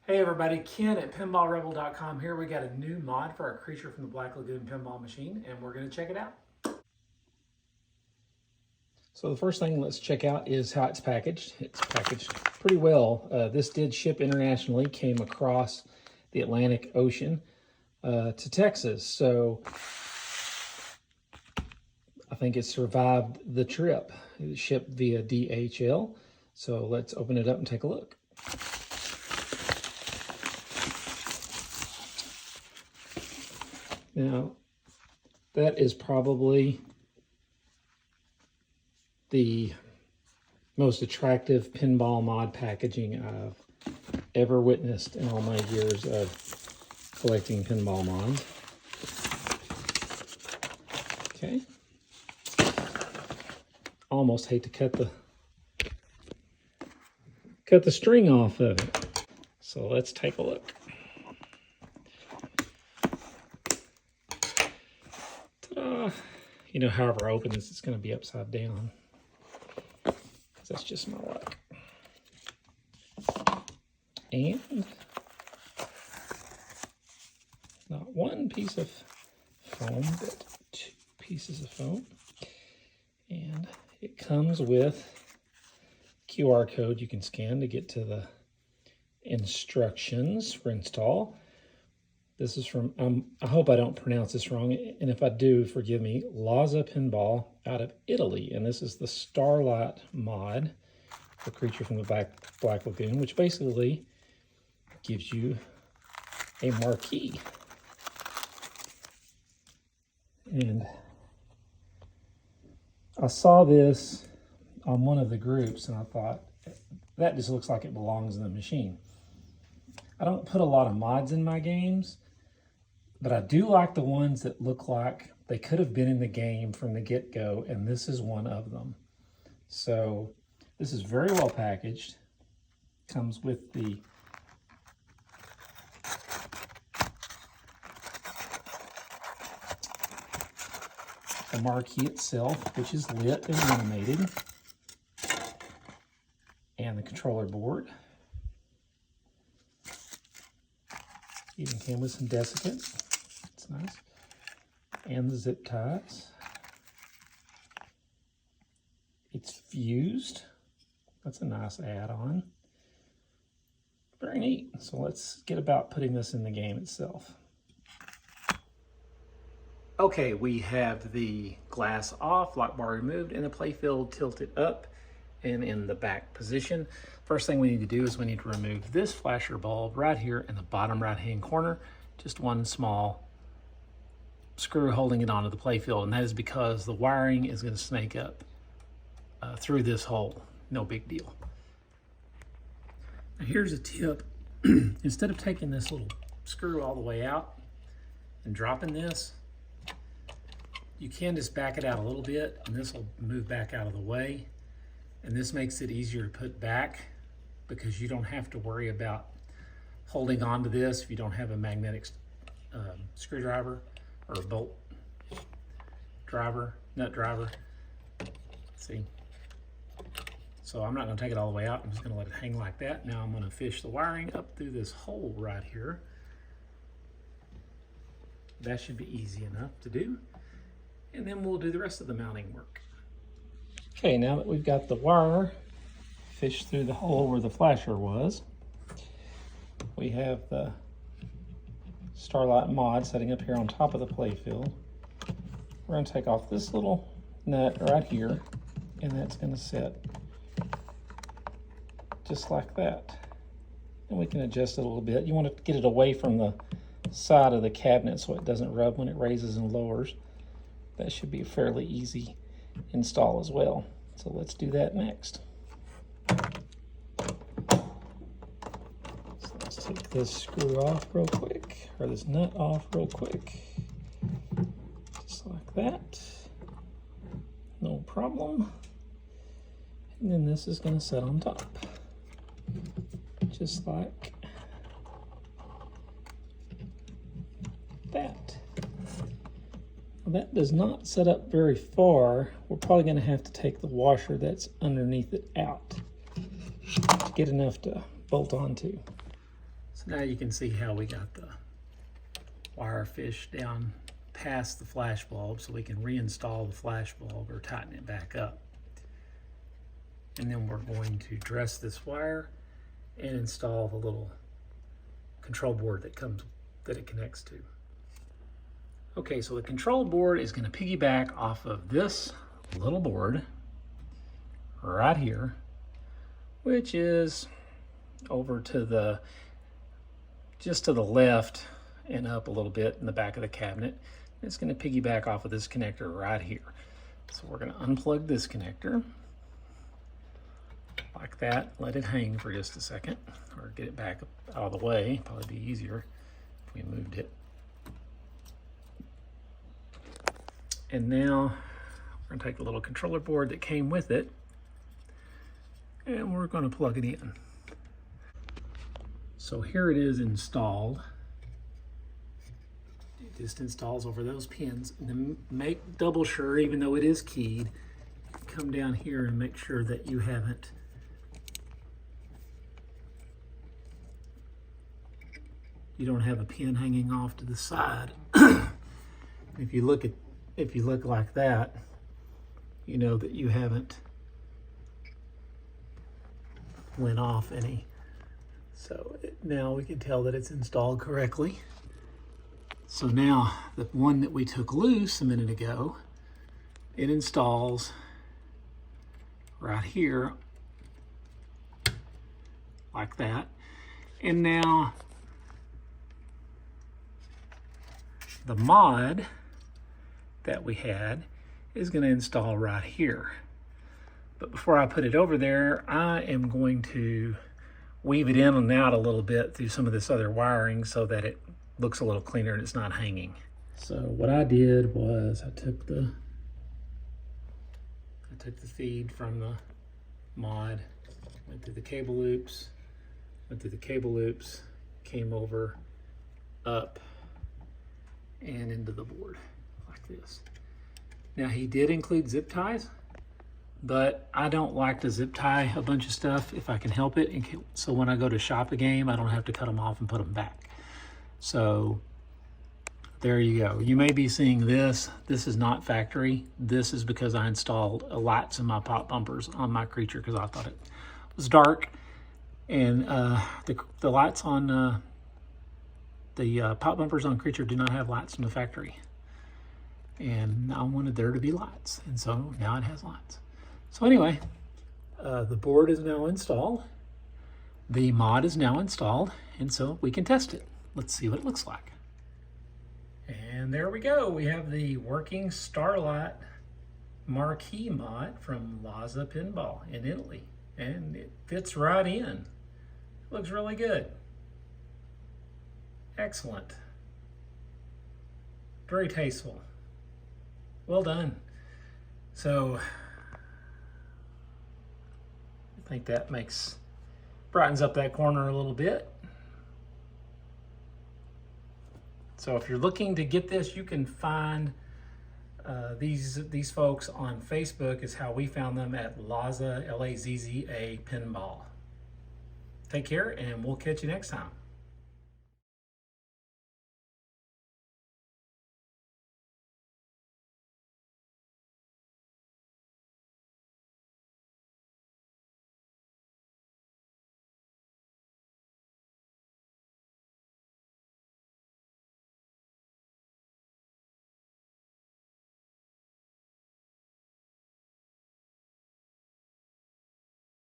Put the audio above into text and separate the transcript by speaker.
Speaker 1: Hey everybody, Ken at pinballrebel.com here. We got a new mod for our creature from the Black Lagoon Pinball machine, and we're going to check it out. So the first thing let's check out is how it's packaged. It's packaged pretty well. This did ship internationally, came across the Atlantic Ocean to Texas. So I think it survived the trip. It shipped via DHL. So let's open it up and take a look. Now, that is probably the most attractive pinball mod packaging I've ever witnessed in all my years of collecting pinball mods. Okay. Almost hate to cut the string off of it. So let's take a look. You know, however I open this, it's going to be upside down. That's just my luck. And not one piece of foam, but two pieces of foam. And it comes with QR code you can scan to get to the instructions for install. This is from, I hope I don't pronounce this wrong, and if I do, forgive me, Lazzo Pinball out of Italy. And this is the Starlight Mod, the creature from the Black Lagoon, which basically gives you a marquee. And I saw this on one of the groups, and I thought, that just looks like it belongs in the machine. I don't put a lot of mods in my games, but I do like the ones that look like they could have been in the game from the get-go, and this is one of them. So this is very well packaged. Comes with the marquee itself, which is lit and animated, and the controller board. Even came with some desiccant. It's nice. And the zip ties. It's fused. That's a nice add-on. Very neat. So let's get about putting this in the game itself. Okay, we have the glass off, lock bar removed, and the playfield tilted up and in the back position. First thing we need to do is we need to remove this flasher bulb right here in the bottom right-hand corner. Just one small screw holding it onto the playfield, and that is because the wiring is going to snake up through this hole. No big deal. Now here's a tip. Instead of taking this little screw all the way out and dropping this, you can just back it out a little bit, and this will move back out of the way. And this makes it easier to put back because you don't have to worry about holding on to this if you don't have a magnetic screwdriver or a bolt driver, nut driver. See? So I'm not going to take it all the way out. I'm just going to let it hang like that. Now I'm going to fish the wiring up through this hole right here. That should be easy enough to do. And then we'll do the rest of the mounting work. Okay, now that we've got the wire fished through the hole where the flasher was, we have the Starlight Mod setting up here on top of the playfield. We're going to take off this little nut right here, and that's going to set just like that. And we can adjust it a little bit. You want to get it away from the side of the cabinet so it doesn't rub when it raises and lowers. That should be a fairly easy install as well. So let's do that next. So let's take this screw off real quick, or this nut off real quick. Just like that. No problem. And then this is going to set on top. Just like that. That does not set up very far. We're probably going to have to take the washer that's underneath it out to get enough to bolt onto. So now you can see how we got the wire fish down past the flash bulb, so we can reinstall the flash bulb or tighten it back up. And then we're going to dress this wire and install the little control board that it connects to. Okay, so the control board is going to piggyback off of this little board right here, which is over to the, just to the left and up a little bit in the back of the cabinet. It's going to piggyback off of this connector right here. So we're going to unplug this connector like that, let it hang for just a second, or get it back out of the way. Probably be easier if we moved it. And now we're going to take the little controller board that came with it, and we're going to plug it in. So here it is installed. It just installs over those pins. And then make double sure, even though it is keyed, come down here and make sure that you haven't don't have a pin hanging off to the side. If you look like that, you know that you haven't went off any. So now we can tell that it's installed correctly. So now the one that we took loose a minute ago, it installs right here like that. And now the mod that we had is going to install right here. But before I put it over there, I am going to weave it in and out a little bit through some of this other wiring so that it looks a little cleaner and it's not hanging. So what I did was I took the feed from the mod, went through the cable loops, came over, up, and into the board like this. Now he did include zip ties, but I don't like to zip tie a bunch of stuff if I can help it. So when I go to shop a game, I don't have to cut them off and put them back. So there you go. You may be seeing this. This is not factory. This is because I installed lights in my pop bumpers on my Creature because I thought it was dark. And the lights on the pop bumpers on Creature do not have lights from the factory. And I wanted there to be lights. And so now it has lights. So anyway, the board is now installed. The mod is now installed. And so we can test it. Let's see what it looks like. And there we go. We have the working Starlight marquee mod from Lazzo Pinball in Italy. And it fits right in. It looks really good. Excellent. Very tasteful. Well done. So I think that brightens up that corner a little bit. So if you're looking to get this, you can find these folks on Facebook is how we found them at Lazza, Lazza Pinball. Take care, and we'll catch you next time.